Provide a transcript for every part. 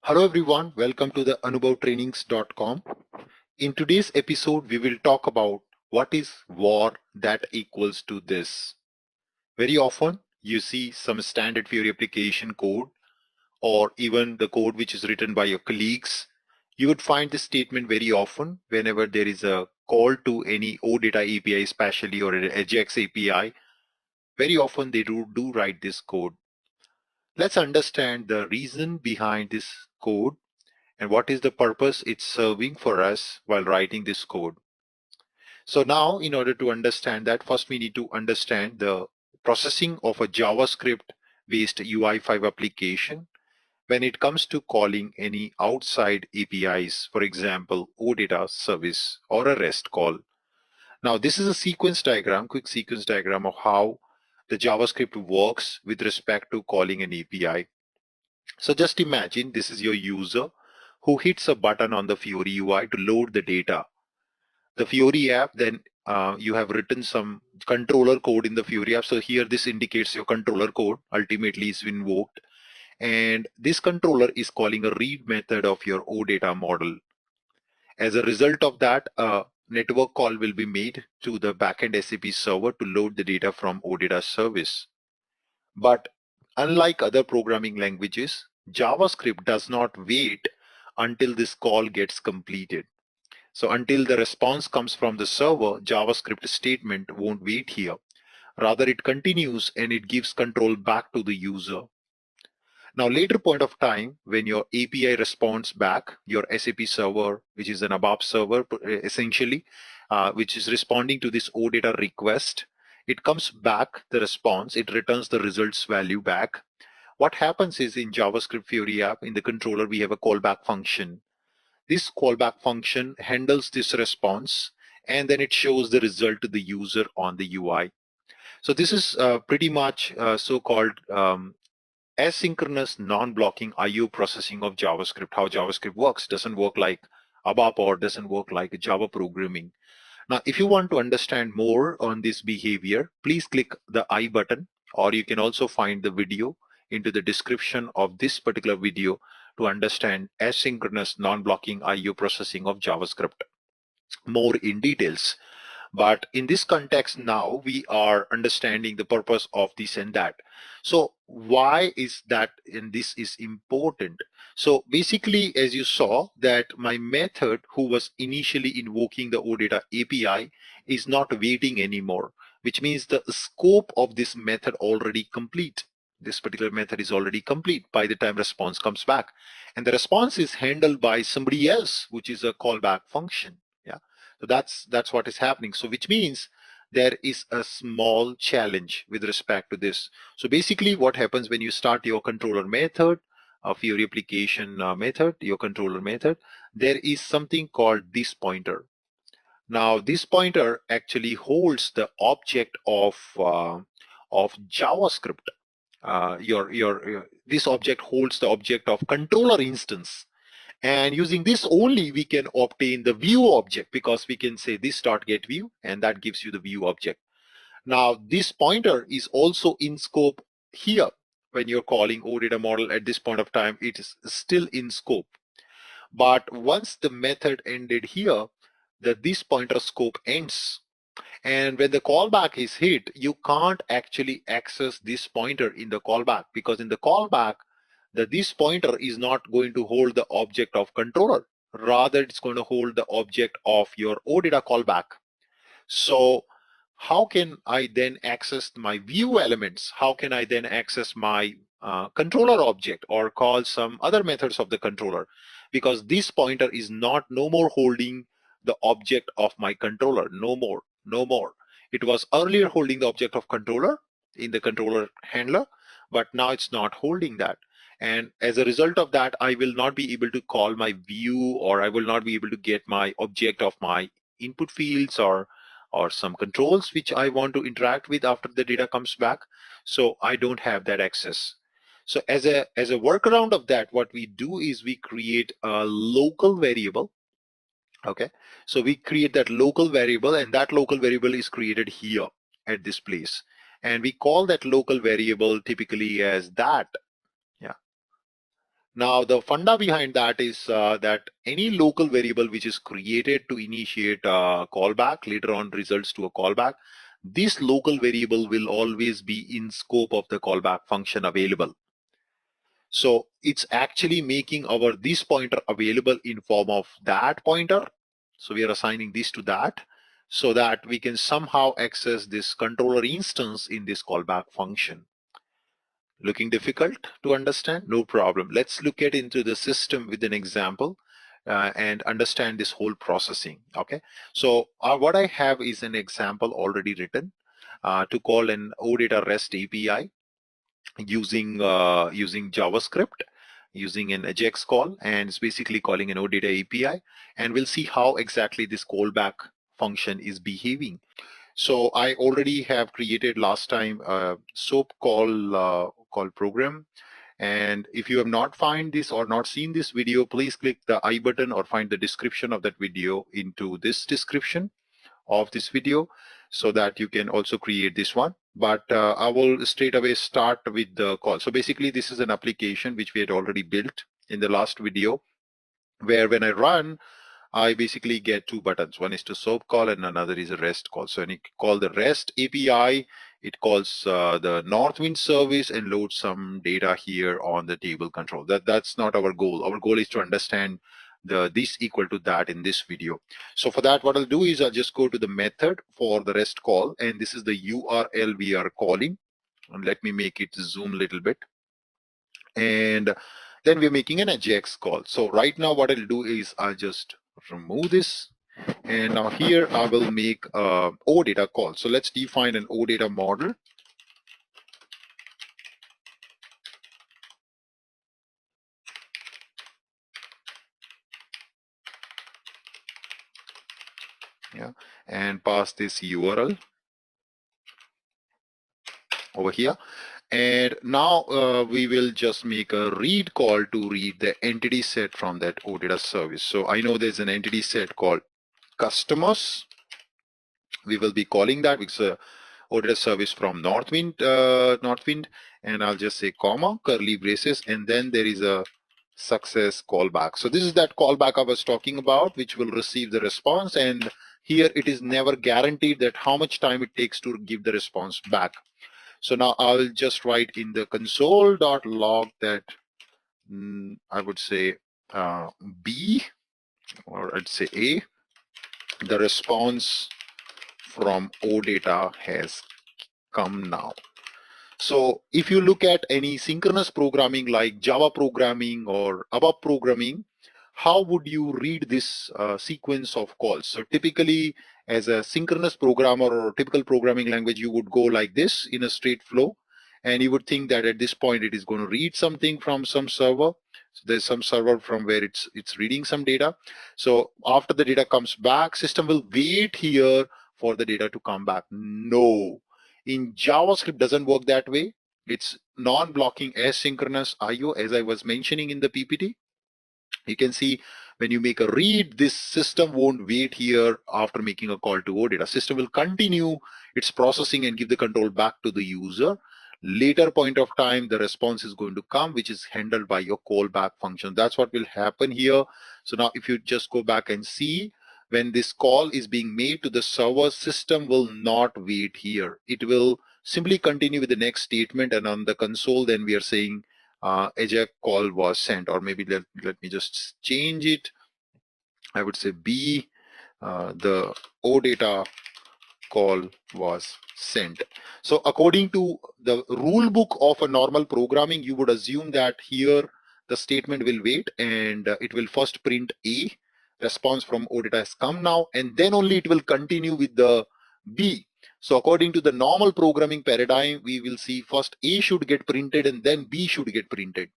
Hello everyone, welcome to the anubhavtrainings.com. In today's episode, we will talk about what is war that equals to this. Very often, you see some standard Fiori application code or even the code which is written by your colleagues. You would find this statement very often whenever there is a call to any OData API, especially or an Ajax API. Very often they do write this code. Let's understand the reason behind this code and what is the purpose it's serving for us while writing this code. So now, in order to understand that, first we need to understand the processing of a JavaScript based UI5 application when it comes to calling any outside APIs, for example, OData Service or a REST call. Now, this is a sequence diagram, quick sequence diagram of how the JavaScript works with respect to calling an API. So just imagine this is your user who hits a button on the Fiori UI to load the data. The Fiori app, then you have written some controller code in the Fiori app. So here this indicates your controller code ultimately is invoked. And this controller is calling a read method of your OData model. As a result of that, a network call will be made to the backend SAP server to load the data from OData service. But unlike other programming languages, JavaScript does not wait until this call gets completed. So until the response comes from the server, JavaScript statement won't wait here. Rather, it continues and it gives control back to the user. Now, later point of time, when your API responds back, your SAP server, which is an ABAP server, essentially, which is responding to this OData request, it comes back the response, it returns the results value back. What happens is in JavaScript Fiori app, in the controller, we have a callback function. This callback function handles this response, and then it shows the result to the user on the UI. So this is pretty much so-called asynchronous non-blocking IO processing of JavaScript. How JavaScript works doesn't work like ABAP or doesn't work like Java programming. Now, if you want to understand more on this behavior, please click the I button, or you can also find the video into the description of this particular video to understand asynchronous non-blocking IO processing of JavaScript more in details. But in this context now, we are understanding the purpose of this and that. So why is that and this is important? So basically, as you saw, that my method who was initially invoking the OData API is not waiting anymore, which means the scope of this method already complete. This particular method is already complete by the time response comes back. And the response is handled by somebody else, which is a callback function. Yeah. So that's what is happening. So which means there is a small challenge with respect to this. So basically what happens when you start your controller method of your application method, your controller method, there is something called this pointer. Now this pointer actually holds the object of JavaScript. This object holds the object of controller instance. And using this only, we can obtain the view object because we can say this dot get view, and that gives you the view object. Now, this pointer is also in scope here. When you're calling OData model at this point of time, it is still in scope. But once the method ended here, this pointer scope ends. And when the callback is hit, you can't actually access this pointer in the callback because in the callback, this pointer is not going to hold the object of controller. Rather, it's going to hold the object of your OData callback. So how can I then access my view elements? How can I then access my controller object or call some other methods of the controller? Because this pointer is no more holding the object of my controller. No more, no more. It was earlier holding the object of controller in the controller handler, but now it's not holding that. And as a result of that, I will not be able to call my view, or I will not be able to get my object of my input fields or some controls which I want to interact with after the data comes back. So I don't have that access. So as a workaround of that, what we do is we create a local variable. Okay, so we create that local variable, and that local variable is created here at this place, and we call that local variable typically as that. Yeah. Now, the funda behind that is that any local variable which is created to initiate a callback, later on results to a callback, this local variable will always be in scope of the callback function available. So it's actually making our this pointer available in form of that pointer. So we are assigning this to that so that we can somehow access this controller instance in this callback function. Looking difficult to understand? No problem. Let's look at into the system with an example and understand this whole processing. Okay. So what I have is an example already written to call an OData REST API using JavaScript, using an AJAX call, and it's basically calling an OData API. And we'll see how exactly this callback function is behaving. So I already have created last time a SOAP call program. And if you have not find this or not seen this video, please click the I button or find the description of that video into this description of this video so that you can also create this one. But I will straight away start with the call. So basically this is an application which we had already built in the last video, where when I run, I basically get two buttons. One is to SOAP call and another is a REST call. So when you call the REST API, it calls the Northwind service and loads some data here on the table control. That's not our goal. Our goal is to understand this equal to that in this video. So for that, what I'll do is I'll just go to the method for the REST call, and this is the URL we are calling. And let me make it zoom a little bit. And then we're making an AJAX call. So right now what I'll do is I'll just remove this, and now here I will make a OData call. So let's define an OData model. Yeah, and pass this URL over here. And now we will just make a read call to read the entity set from that OData service. So I know there's an entity set called customers. We will be calling that because OData service from Northwind, and I'll just say comma, curly braces, and then there is a success callback. So this is that callback I was talking about, which will receive the response, and here it is never guaranteed that how much time it takes to give the response back. So now I'll just write in the console.log that I would say B, or I'd say A, the response from OData has come now. So if you look at any synchronous programming like Java programming or ABAP programming, how would you read this sequence of calls? So typically, as a synchronous programmer or typical programming language, you would go like this in a straight flow, and you would think that at this point it is going to read something from some server. So there's some server from where it's reading some data. So after the data comes back, system will wait here for the data to come back. No, in JavaScript doesn't work that way. It's non-blocking asynchronous IO, as I was mentioning in the PPT. You can see when you make a read, this system won't wait here after making a call to OData. System will continue its processing and give the control back to the user. Later point of time, the response is going to come, which is handled by your callback function. That's what will happen here. So now if you just go back and see, when this call is being made to the server, system will not wait here. It will simply continue with the next statement, and on the console, then we are saying AJAX call was sent, or maybe let me just change it. I would say B, the OData call was sent. So according to the rule book of a normal programming, you would assume that here the statement will wait and it will first print A, response from OData has come now, and then only it will continue with the B. So according to the normal programming paradigm, we will see first A should get printed and then B should get printed.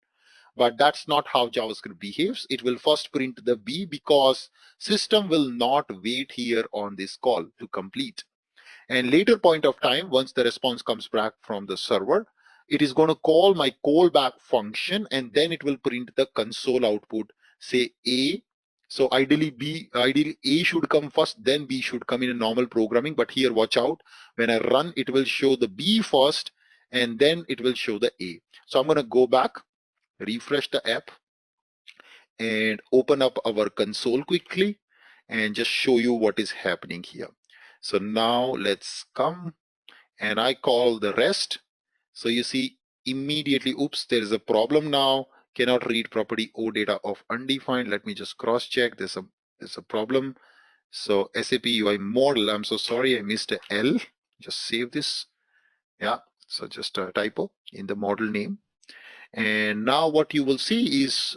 But that's not how JavaScript behaves. It will first print the B because system will not wait here on this call to complete. And later point of time, once the response comes back from the server, it is going to call my callback function, and then it will print the console output, say A. So ideally A should come first, then B should come in a normal programming. But here, watch out. When I run, it will show the B first, and then it will show the A. So I'm going to go back, refresh the app. and open up our console quickly and just show you what is happening here. So now let's come and I call the rest. So you see immediately, oops, there is a problem now. Cannot read property OData of undefined. Let me just cross check. There's a problem. So SAP UI model, I'm so sorry, I missed a L. Just save this. Yeah, so just a typo in the model name. And now what you will see is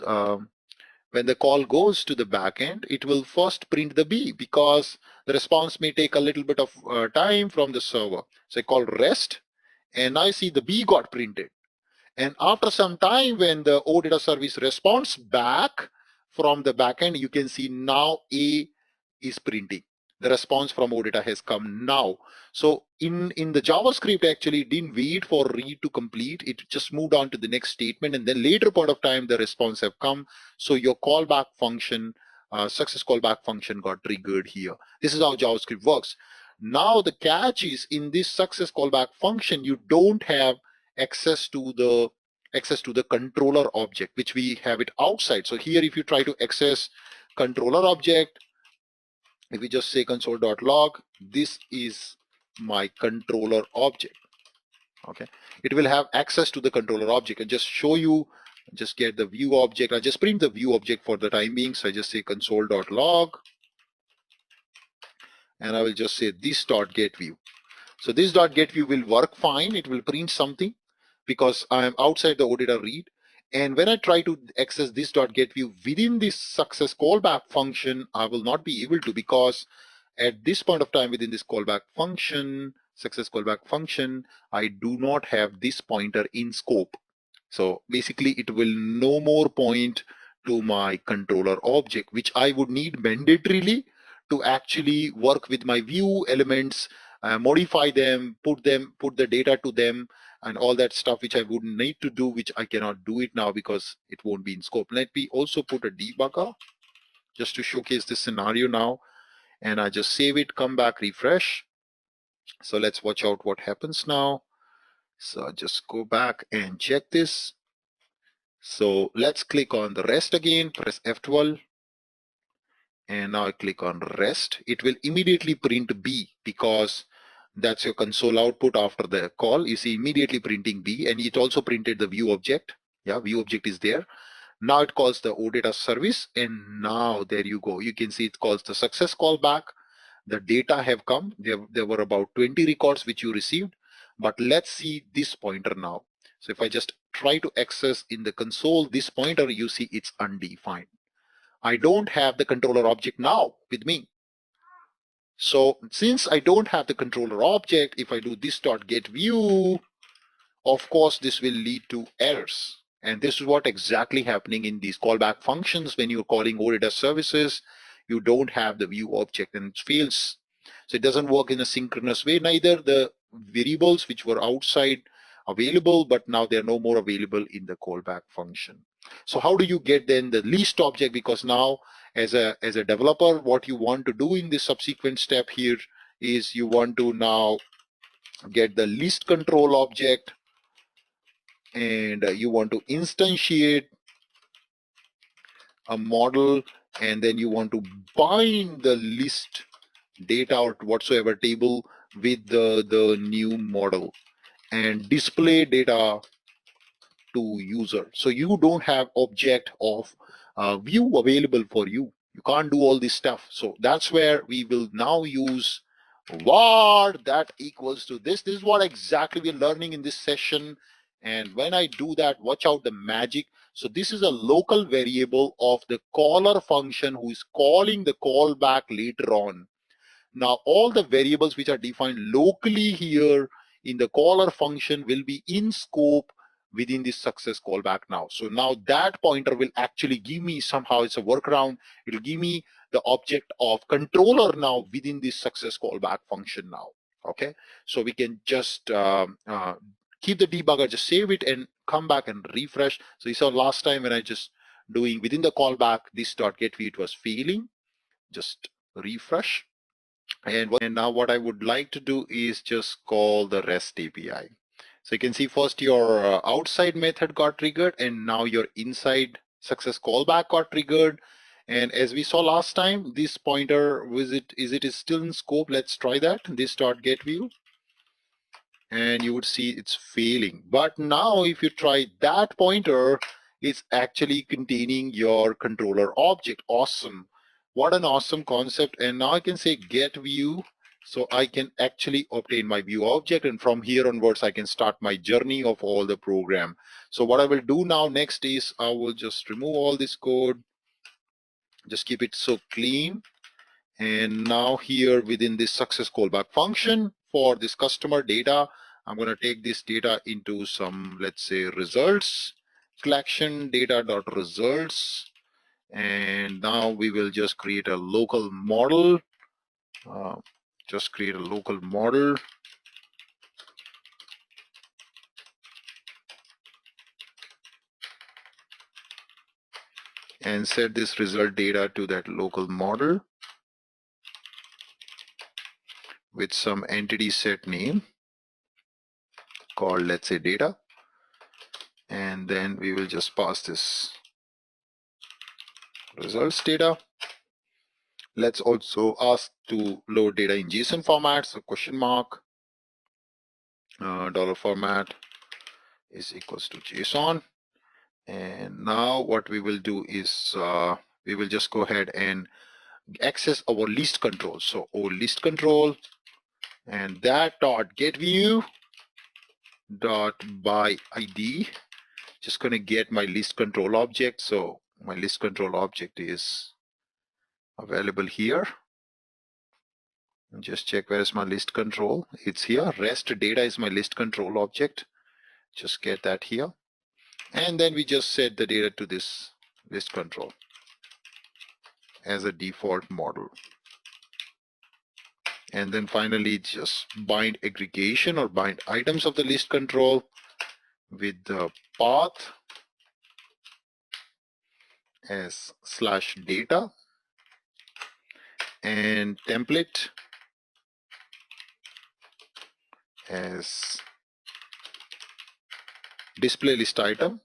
when the call goes to the backend, it will first print the B because the response may take a little bit of time from the server. So I call rest, and I see the B got printed. And after some time, when the OData service responds back from the backend, you can see now A is printing. The response from OData has come now. So in the JavaScript, actually, it didn't wait for read to complete. It just moved on to the next statement. And then later part of time, the response have come. So your callback function, success callback function got triggered here. This is how JavaScript works. Now the catch is in this success callback function, you don't have access to the controller object, which we have it outside. So here, if you try to access controller object, if we just say console.log, this is my controller object. Okay, it will have access to the controller object. And just show you, just get the view object. I just print the view object for the time being. So I just say console.log, and I will just say this.getView. So this .getView will work fine. It will print something because I am outside the OData read. And when I try to access this .getView within this success callback function, I will not be able to, because at this point of time within this callback function, success callback function, I do not have this pointer in scope. So basically it will no more point to my controller object, which I would need mandatorily to actually work with my view elements, modify them, put the data to them, and all that stuff which I would need to do, which I cannot do it now because it won't be in scope. Let me also put a debugger just to showcase this scenario now, and I just save it, come back, refresh. So let's watch out what happens now. So just go back and check this. So let's click on the rest again, press F12, and now I click on rest. It will immediately print B because that's your console output after the call. You see immediately printing B, and it also printed the view object. Yeah, view object is there. Now it calls the OData service, and now there you go. You can see it calls the success callback. The data have come. There were about 20 records which you received, but let's see this pointer now. So if I just try to access in the console this pointer, you see it's undefined. I don't have the controller object now with me. So since I don't have the controller object, if I do this dot get view, of course this will lead to errors. And this is what exactly happening in these callback functions. When you're calling OData services, you don't have the view object and it fails. So it doesn't work in a synchronous way. Neither the variables which were outside available, but now they're no more available in the callback function. So how do you get then the least object? Because now as a developer, what you want to do in this subsequent step here is you want to now get the least control object, and you want to instantiate a model, and then you want to bind the list data or whatsoever table with the new model and display data to user. So you don't have object of view available for you. You can't do all this stuff. So that's where we will now use var that equals to this. This is what exactly we're learning in this session. And when I do that, watch out the magic. So this is a local variable of the caller function who is calling the callback later on. Now, all the variables which are defined locally here in the caller function will be in scope within this success callback now. So now that pointer will actually give me, somehow it's a workaround, it will give me the object of controller now within this success callback function now. Okay, so we can just keep the debugger, just save it and come back and refresh. So you saw last time when I just doing within the callback, this dot get view, it was failing. Just refresh. And now what I would like to do is just call the REST API. So you can see first your outside method got triggered, and now your inside success callback got triggered. And as we saw last time, this pointer is still in scope. Let's try that. This dot get view, and you would see it's failing. But now if you try that pointer, it's actually containing your controller object. Awesome. What an awesome concept. And now I can say get view, so I can actually obtain my view object, and from here onwards I can start my journey of all the program. So what I will do now next is I will just remove all this code, just keep it so clean. And now here within this success callback function for this customer data, I'm going to take this data into some, let's say, results collection data.results. And now we will just create a local model. Uh, just create a local model. And set this result data to that local model with some entity set name called, let's say, data. And then we will just pass this results data. Let's also ask to load data in JSON format. So question mark dollar format is equals to JSON. And now what we will do is we will just go ahead and access our list control. So our list control, and that dot get view dot by ID, just going to get my list control object. So my list control object is available here. Just check where is my list control. It's here. Rest data is my list control object. Just get that here. And then we just set the data to this list control as a default model. And then finally just bind aggregation or bind items of the list control with the path as slash data and template as display list item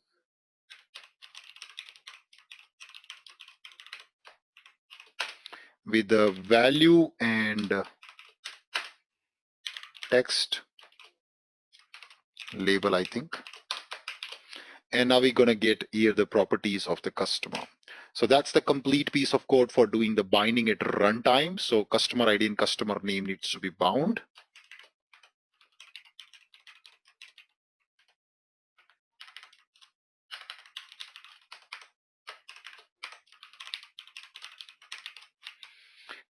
with the value and text label, I think. And now we're going to get here the properties of the customer. So that's the complete piece of code for doing the binding at runtime. So customer ID and customer name needs to be bound.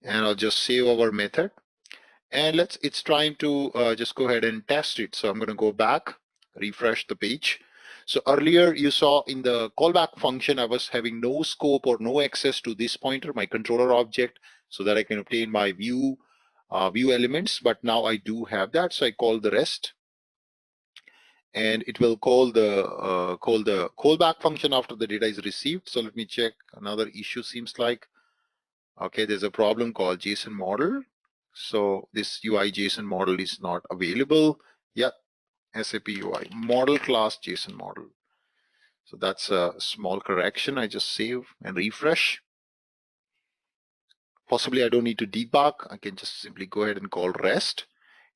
And I'll just save our method. And it's trying to just go ahead and test it. So I'm going to go back, refresh the page. So earlier you saw in the callback function, I was having no scope or no access to this pointer, my controller object, so that I can obtain my view elements. But now I do have that. So I call the rest, and it will call the callback function after the data is received. So let me check. Another issue seems like, okay, there's a problem called JSON model. So this UI JSON model is not available. Yeah, SAP UI model class JSON model. So that's a small correction. I just save and refresh. Possibly I don't need to debug. I can just simply go ahead and call REST.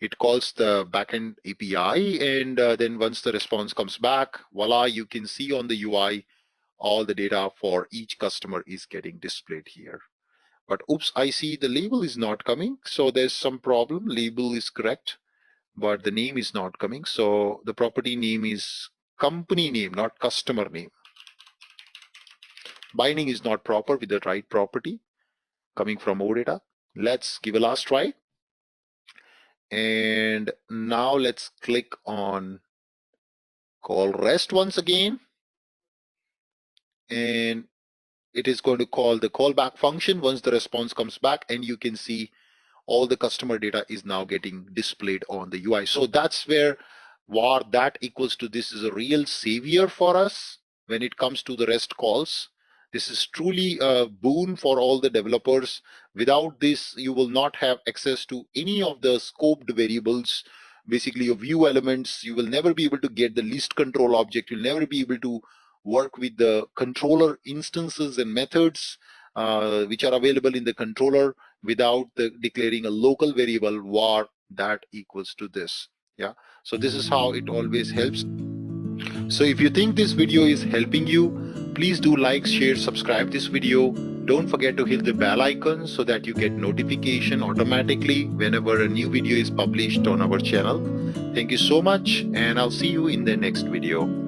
It calls the backend API, and then once the response comes back, voila, you can see on the UI all the data for each customer is getting displayed here. But oops, I see the label is not coming. So there's some problem. Label is correct, but the name is not coming. So the property name is company name, not customer name. Binding is not proper with the right property coming from OData. Let's give a last try. And now let's click on call REST once again. And it is going to call the callback function once the response comes back, and you can see all the customer data is now getting displayed on the UI. So that's where var that equals to this is a real savior for us when it comes to the REST calls. This is truly a boon for all the developers. Without this, you will not have access to any of the scoped variables, basically your view elements. You will never be able to get the list control object. You'll never be able to work with the controller instances and methods which are available in the controller without declaring a local variable var that equals to this. Yeah, so this is how it always helps. So if you think this video is helping you, please do like, share, subscribe this video. Don't forget to hit the bell icon so that you get notification automatically whenever a new video is published on our channel. Thank you so much, and I'll see you in the next video.